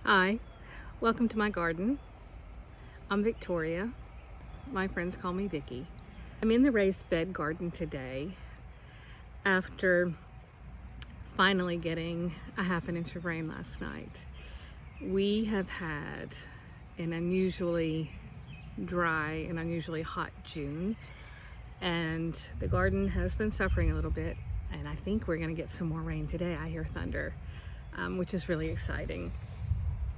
Hi, welcome to my garden. I'm Victoria. My friends call me Vicky. I'm in the raised bed garden today after finally getting a half an inch of rain last night. We have had an unusually dry and unusually hot June, and the garden has been suffering a little bit, and I think we're going to get some more rain today. I hear thunder, which is really exciting.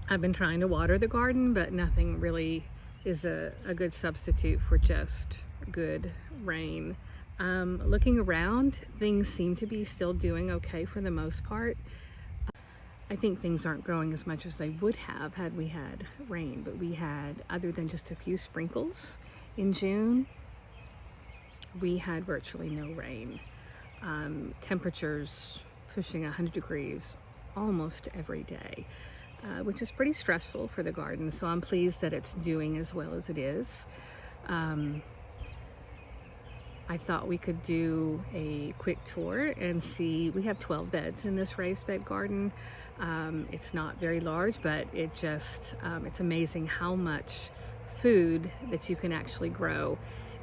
I've been trying to water the garden, but nothing really is a good substitute for just good rain. Looking around, things seem to be still doing okay for the most part. I think things aren't growing as much as they would have had we had rain, but we had, other than just a few sprinkles in June, we had virtually no rain. Temperatures pushing 100 degrees almost every day. Which is pretty stressful for the garden, so I'm pleased that it's doing as well as it is. I thought we could do a quick tour and see. We have 12 beds in this raised bed garden. It's not very large, but it's amazing how much food that you can actually grow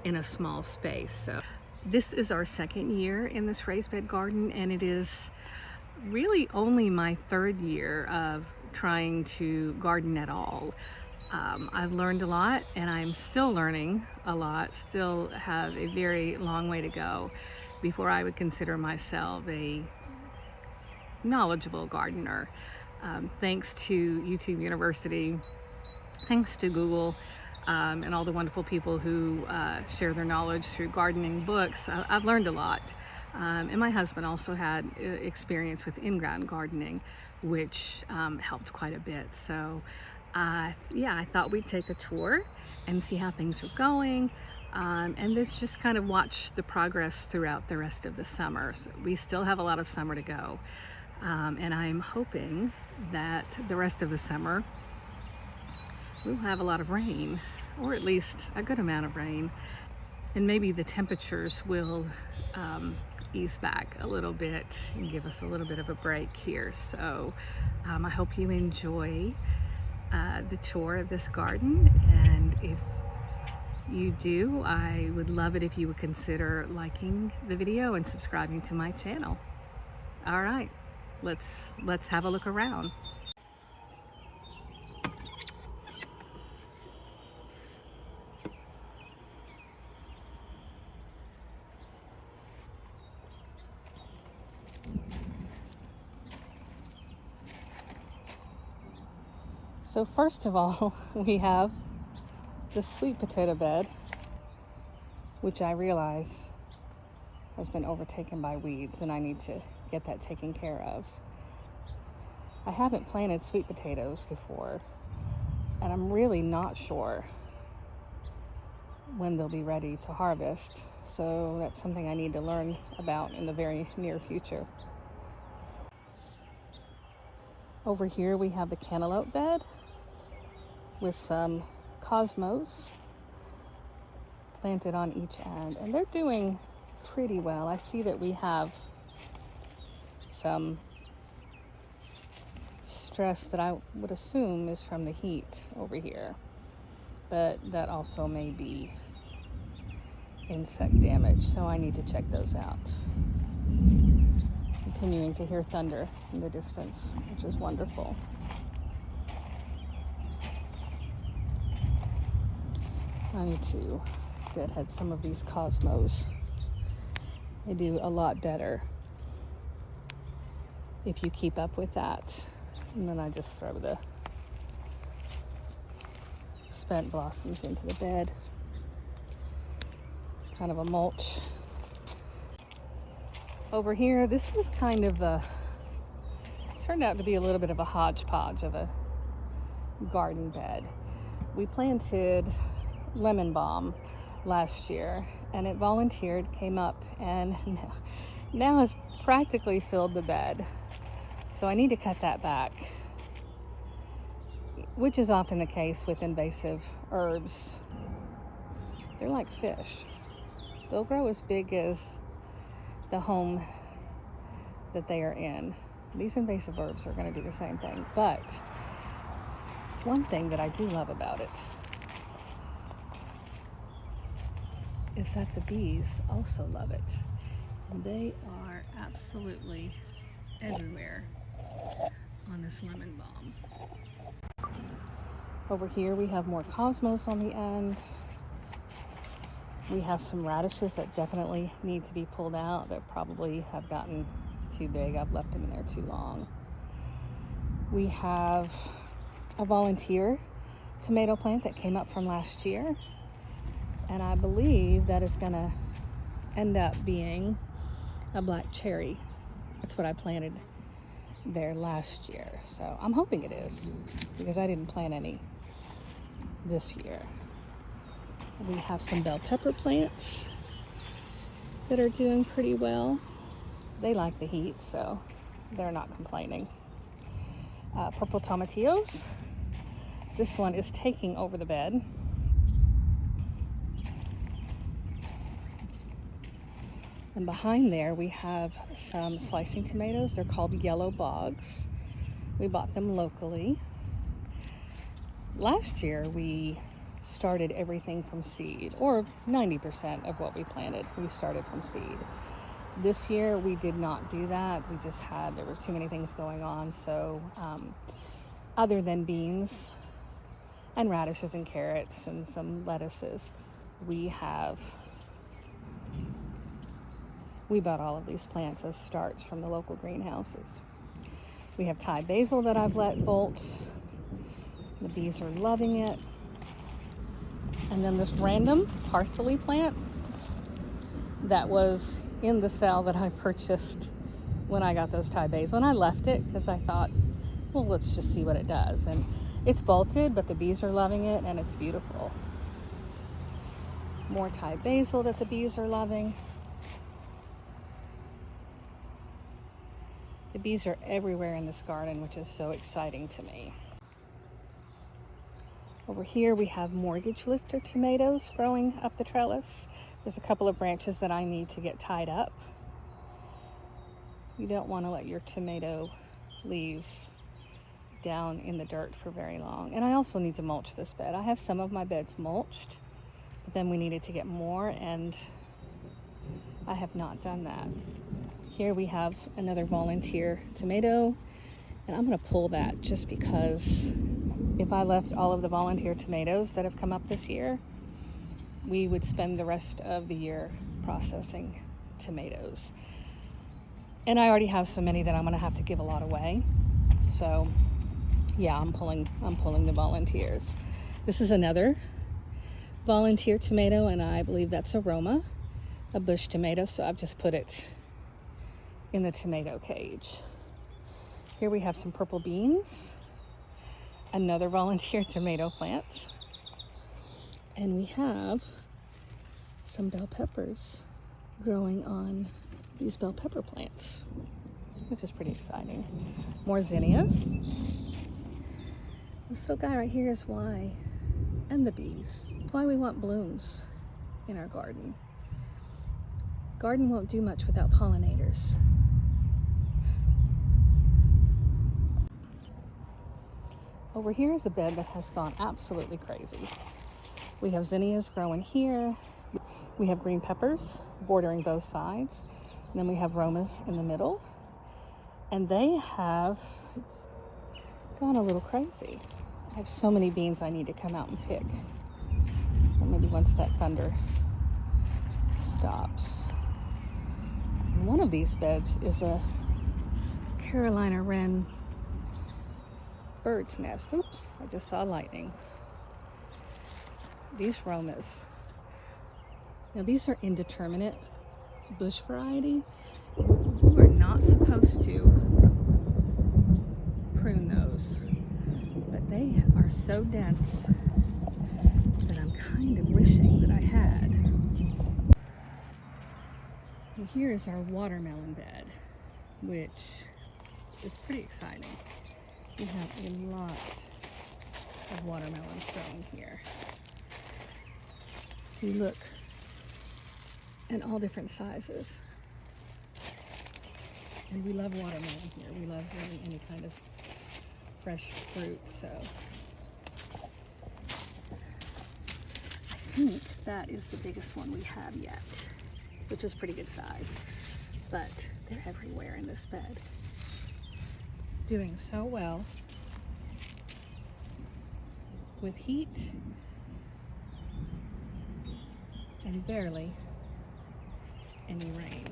in a small space. So this is our second year in this raised bed garden, and it is really only my third year of trying to garden at all. I've learned a lot, and I'm still learning a lot, still have a very long way to go before I would consider myself a knowledgeable gardener. Thanks to YouTube University, thanks to Google, and all the wonderful people who share their knowledge through gardening books, I've learned a lot. And my husband also had experience with in-ground gardening, which helped quite a bit. So yeah, I thought we'd take a tour and see how things are going. And let's just kind of watch the progress throughout the rest of the summer. So we still have a lot of summer to go. And I'm hoping that the rest of the summer we'll have a lot of rain, or at least a good amount of rain, and maybe the temperatures will ease back a little bit and give us a little bit of a break here. So I hope you enjoy the tour of this garden, and if you do, I would love it if you would consider liking the video and subscribing to my channel. All right, let's have a look around. So first of all, we have the sweet potato bed, which I realize has been overtaken by weeds, and I need to get that taken care of. I haven't planted sweet potatoes before, and I'm really not sure when they'll be ready to harvest. So that's something I need to learn about in the very near future. Over here we have the cantaloupe bed with some cosmos planted on each end, and they're doing pretty well. I see that we have some stress that I would assume is from the heat over here, but that also may be insect damage, so I need to check those out. Continuing to hear thunder in the distance, which is wonderful. I need to deadhead some of these cosmos. They do a lot better if you keep up with that. And then I just throw the spent blossoms into the bed. Kind of a mulch. Over here, this is kind of it's turned out to be a little bit of a hodgepodge of a garden bed. We planted lemon balm last year, and it volunteered, came up, and now has practically filled the bed. So I need to cut that back, which is often the case with invasive herbs. They're like fish. They'll grow as big as the home that they are in. These invasive herbs are going to do the same thing, but One thing that I do love about it is that the bees also love it. They are absolutely everywhere on this lemon balm. Over here we have more cosmos on the end. We have some radishes that definitely need to be pulled out. That probably have gotten too big. I've left them in there too long. We have a volunteer tomato plant that came up from last year, and I believe that is going to end up being a black cherry. That's what I planted there last year, so I'm hoping it is, because I didn't plant any this year. We have some bell pepper plants that are doing pretty well. They like the heat, so they're not complaining. Purple tomatillos. This one is taking over the bed. And behind there we have some slicing tomatoes. They're called yellow bogs. We bought them locally. Last year we started everything from seed, or 90% of what we planted we started from seed. This year we did not do that. There were too many things going on, so other than beans and radishes and carrots and some lettuces, we bought all of these plants as starts from the local greenhouses. We have Thai basil that I've let bolt. The bees are loving it. And then this random parsley plant that was in the cell that I purchased when I got those Thai basil. And I left it because I thought, well, let's just see what it does. And it's bolted, but the bees are loving it, and it's beautiful. More Thai basil that the bees are loving. The bees are everywhere in this garden, which is so exciting to me. Over here we have mortgage lifter tomatoes growing up the trellis. There's a couple of branches that I need to get tied up. You don't want to let your tomato leaves down in the dirt for very long. And I also need to mulch this bed. I have some of my beds mulched, but then we needed to get more, and I have not done that. Here we have another volunteer tomato, and I'm going to pull that just because if I left all of the volunteer tomatoes that have come up this year, we would spend the rest of the year processing tomatoes. And I already have so many that I'm going to have to give a lot away. So yeah, I'm pulling the volunteers. This is another volunteer tomato, and I believe that's Aroma, a bush tomato, so I've just put it in the tomato cage. Here we have some purple beans, another volunteer tomato plant, and we have some bell peppers growing on these bell pepper plants, which is pretty exciting. More zinnias. This little guy right here is why, and the bees, why we want blooms in our garden. Garden won't do much without pollinators. Over here is a bed that has gone absolutely crazy. We have zinnias growing here. We have green peppers bordering both sides. And then we have romas in the middle. And they have gone a little crazy. I have so many beans I need to come out and pick. Or maybe once that thunder stops. And one of these beds is a Carolina wren bird's nest. Oops, I just saw lightning. These romas. Now these are indeterminate bush variety. You are not supposed to prune those, but they are so dense that I'm kind of wishing that I had. And here is our watermelon bed, which is pretty exciting. We have a lot of watermelons growing here. We look in all different sizes. And we love watermelon here. We love really any kind of fresh fruit, so think that is the biggest one we have yet, which is pretty good size, but they're everywhere in this bed. Doing so well with heat and barely any rain.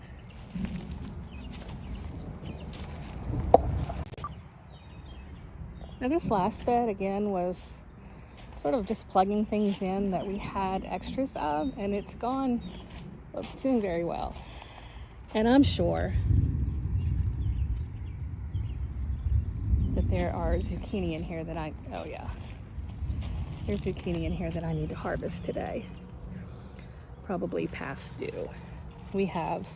Now this last bed again was sort of just plugging things in that we had extras of, and it's gone, well, it's doing very well. And I'm sure that there are zucchini in here that there's zucchini in here that I need to harvest today. Probably past due. We have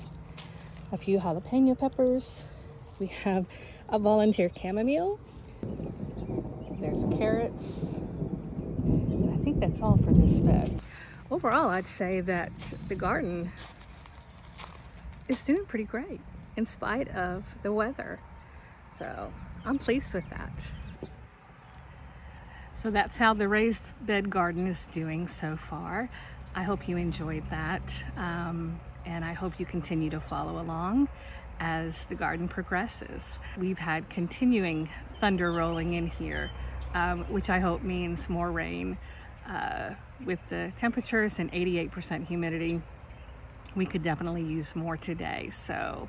a few jalapeno peppers. We have a volunteer chamomile. There's carrots. And I think that's all for this bed. Overall, I'd say that the garden is doing pretty great in spite of the weather. So I'm pleased with that. So that's how the raised bed garden is doing so far. I hope you enjoyed that, and I hope you continue to follow along as the garden progresses. We've had continuing thunder rolling in here, which I hope means more rain. With the temperatures and 88% humidity, we could definitely use more today. So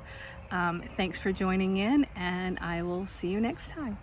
thanks for joining in, and I will see you next time.